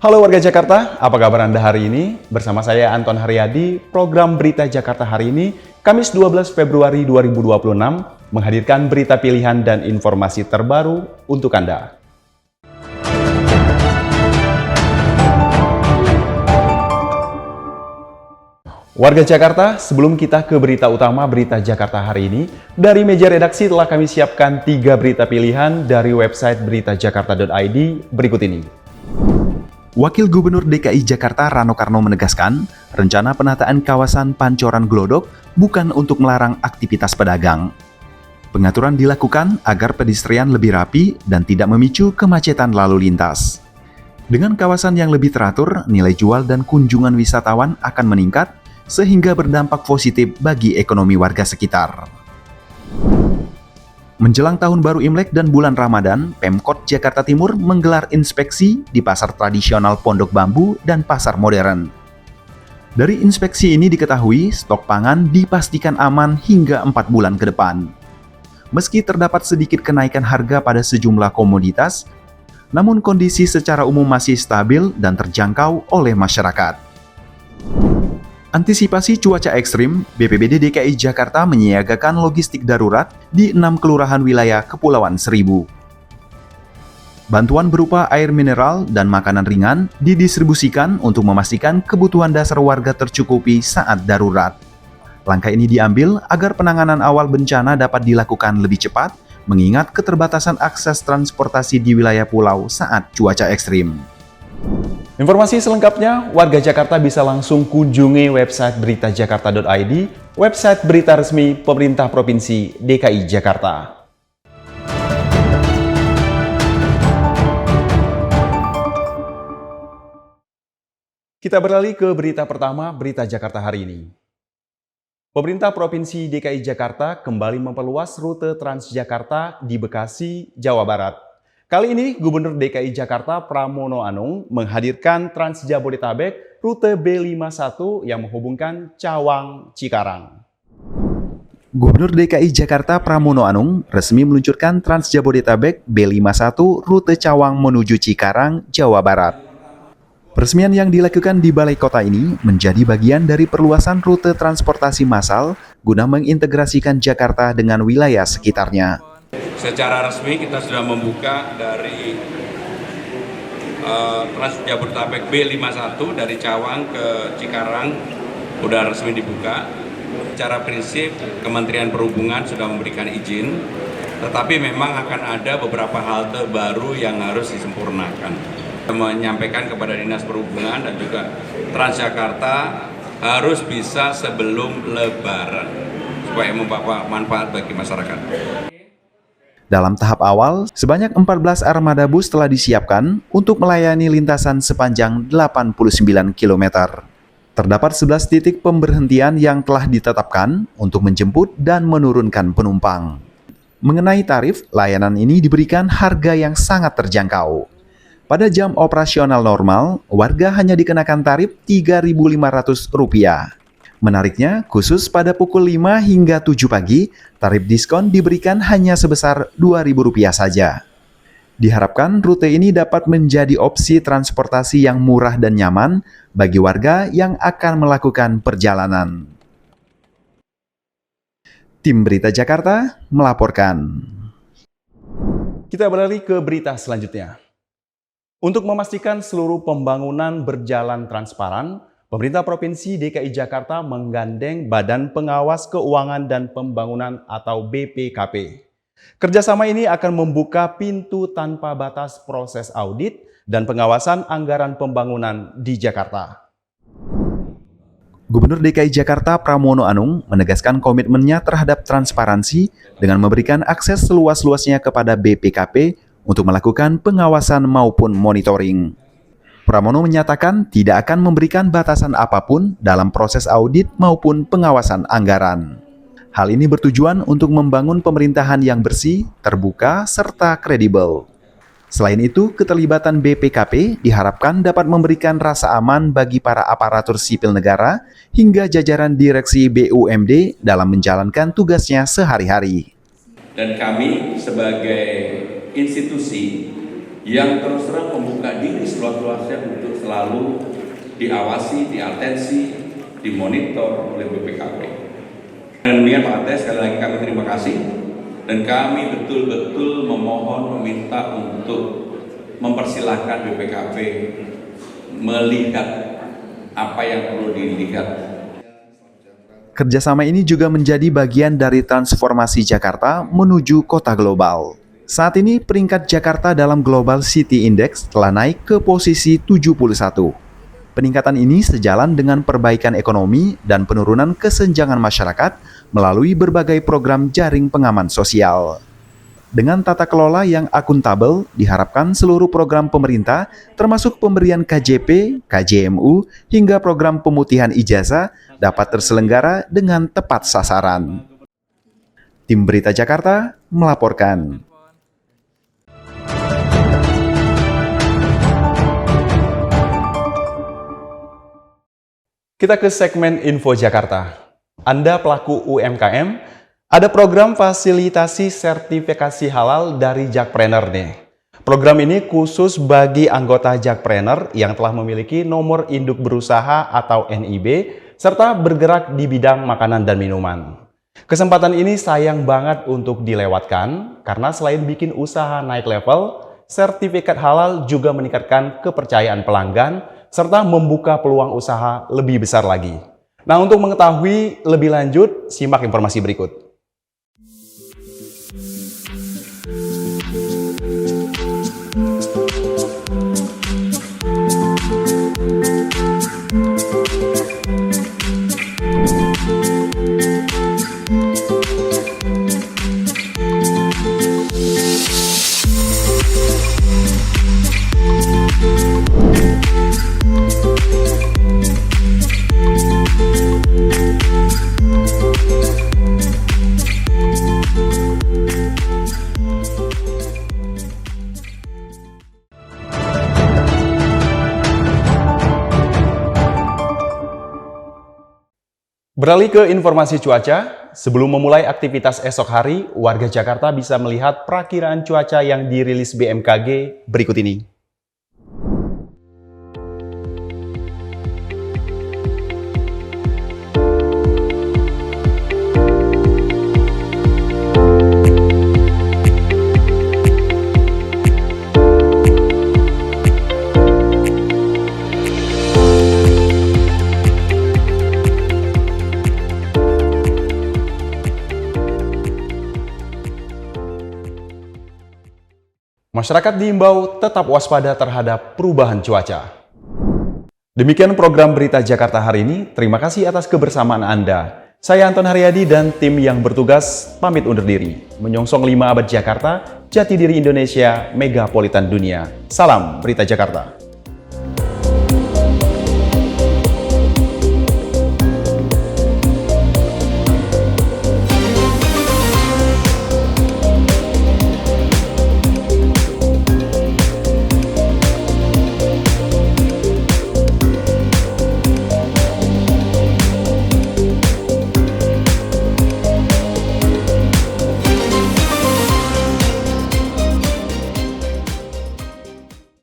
Halo warga Jakarta, apa kabar Anda hari ini? Bersama saya Anton Haryadi, program Berita Jakarta hari ini, Kamis 12 Februari 2026, menghadirkan berita pilihan dan informasi terbaru untuk Anda. Warga Jakarta, sebelum kita ke berita utama Berita Jakarta hari ini, dari meja redaksi telah kami siapkan 3 berita pilihan dari website beritajakarta.id berikut ini. Wakil Gubernur DKI Jakarta Rano Karno menegaskan, rencana penataan kawasan Pancoran Glodok bukan untuk melarang aktivitas pedagang. Pengaturan dilakukan agar pedestrian lebih rapi dan tidak memicu kemacetan lalu lintas. Dengan kawasan yang lebih teratur, nilai jual dan kunjungan wisatawan akan meningkat, sehingga berdampak positif bagi ekonomi warga sekitar. Menjelang Tahun Baru Imlek dan bulan Ramadan, Pemkot Jakarta Timur menggelar inspeksi di pasar tradisional Pondok Bambu dan pasar modern. Dari inspeksi ini diketahui stok pangan dipastikan aman hingga 4 bulan ke depan. Meski terdapat sedikit kenaikan harga pada sejumlah komoditas, namun kondisi secara umum masih stabil dan terjangkau oleh masyarakat. Antisipasi cuaca ekstrim, BPBD DKI Jakarta menyiagakan logistik darurat di 6 kelurahan wilayah Kepulauan Seribu. Bantuan berupa air mineral dan makanan ringan didistribusikan untuk memastikan kebutuhan dasar warga tercukupi saat darurat. Langkah ini diambil agar penanganan awal bencana dapat dilakukan lebih cepat, mengingat keterbatasan akses transportasi di wilayah pulau saat cuaca ekstrim. Informasi selengkapnya, warga Jakarta bisa langsung kunjungi website beritajakarta.id, website berita resmi pemerintah Provinsi DKI Jakarta. Kita beralih ke berita pertama, Berita Jakarta hari ini. Pemerintah Provinsi DKI Jakarta kembali memperluas rute Transjakarta di Bekasi, Jawa Barat. Kali ini, Gubernur DKI Jakarta Pramono Anung menghadirkan Trans Jabodetabek rute B51 yang menghubungkan Cawang, Cikarang. Gubernur DKI Jakarta Pramono Anung resmi meluncurkan Trans Jabodetabek B51 rute Cawang menuju Cikarang, Jawa Barat. Peresmian yang dilakukan di Balai Kota ini menjadi bagian dari perluasan rute transportasi massal guna mengintegrasikan Jakarta dengan wilayah sekitarnya. Secara resmi kita sudah membuka dari Trans Jabodetabek B51 dari Cawang ke Cikarang sudah resmi dibuka. Secara prinsip Kementerian Perhubungan sudah memberikan izin, tetapi memang akan ada beberapa halte baru yang harus disempurnakan. Menyampaikan kepada Dinas Perhubungan dan juga Transjakarta harus bisa sebelum Lebaran supaya membawa manfaat bagi masyarakat. Dalam tahap awal, sebanyak 14 armada bus telah disiapkan untuk melayani lintasan sepanjang 89 km. Terdapat 11 titik pemberhentian yang telah ditetapkan untuk menjemput dan menurunkan penumpang. Mengenai tarif, layanan ini diberikan harga yang sangat terjangkau. Pada jam operasional normal, warga hanya dikenakan tarif Rp3.500. Menariknya, khusus pada pukul 5 hingga 7 pagi, tarif diskon diberikan hanya sebesar Rp2.000 saja. Diharapkan rute ini dapat menjadi opsi transportasi yang murah dan nyaman bagi warga yang akan melakukan perjalanan. Tim Berita Jakarta melaporkan. Kita beralih ke berita selanjutnya. Untuk memastikan seluruh pembangunan berjalan transparan, Pemerintah Provinsi DKI Jakarta menggandeng Badan Pengawas Keuangan dan Pembangunan atau BPKP. Kerjasama ini akan membuka pintu tanpa batas proses audit dan pengawasan anggaran pembangunan di Jakarta. Gubernur DKI Jakarta Pramono Anung menegaskan komitmennya terhadap transparansi dengan memberikan akses seluas-luasnya kepada BPKP untuk melakukan pengawasan maupun monitoring. Pramono menyatakan tidak akan memberikan batasan apapun dalam proses audit maupun pengawasan anggaran. Hal ini bertujuan untuk membangun pemerintahan yang bersih, terbuka, serta kredibel. Selain itu, keterlibatan BPKP diharapkan dapat memberikan rasa aman bagi para aparatur sipil negara hingga jajaran direksi BUMD dalam menjalankan tugasnya sehari-hari. Dan kami sebagai institusi yang terus terang membuka diri seluas-luasnya untuk selalu diawasi, diatensi, dimonitor oleh BPKP. Dan demikian Pak Ate, sekali lagi kami terima kasih dan kami betul-betul memohon meminta untuk mempersilahkan BPKP melihat apa yang perlu dilihat. Kerjasama ini juga menjadi bagian dari transformasi Jakarta menuju kota global. Saat ini peringkat Jakarta dalam Global City Index telah naik ke posisi 71. Peningkatan ini sejalan dengan perbaikan ekonomi dan penurunan kesenjangan masyarakat melalui berbagai program jaring pengaman sosial. Dengan tata kelola yang akuntabel, diharapkan seluruh program pemerintah, termasuk pemberian KJP, KJMU, hingga program pemutihan ijazah, dapat terselenggara dengan tepat sasaran. Tim Berita Jakarta melaporkan. Kita ke segmen Info Jakarta. Anda pelaku UMKM, ada program fasilitasi sertifikasi halal dari Jakpreneur nih. Program ini khusus bagi anggota Jakpreneur yang telah memiliki nomor induk berusaha atau NIB, serta bergerak di bidang makanan dan minuman. Kesempatan ini sayang banget untuk dilewatkan, karena selain bikin usaha naik level, sertifikat halal juga meningkatkan kepercayaan pelanggan, serta membuka peluang usaha lebih besar lagi. Nah, untuk mengetahui lebih lanjut, simak informasi berikut. Beralih ke informasi cuaca, sebelum memulai aktivitas esok hari, warga Jakarta bisa melihat perakiraan cuaca yang dirilis BMKG berikut ini. Masyarakat diimbau tetap waspada terhadap perubahan cuaca. Demikian program Berita Jakarta hari ini. Terima kasih atas kebersamaan Anda. Saya Anton Haryadi dan tim yang bertugas pamit undur diri. Menyongsong 5 abad Jakarta, jati diri Indonesia, megapolitan dunia. Salam Berita Jakarta.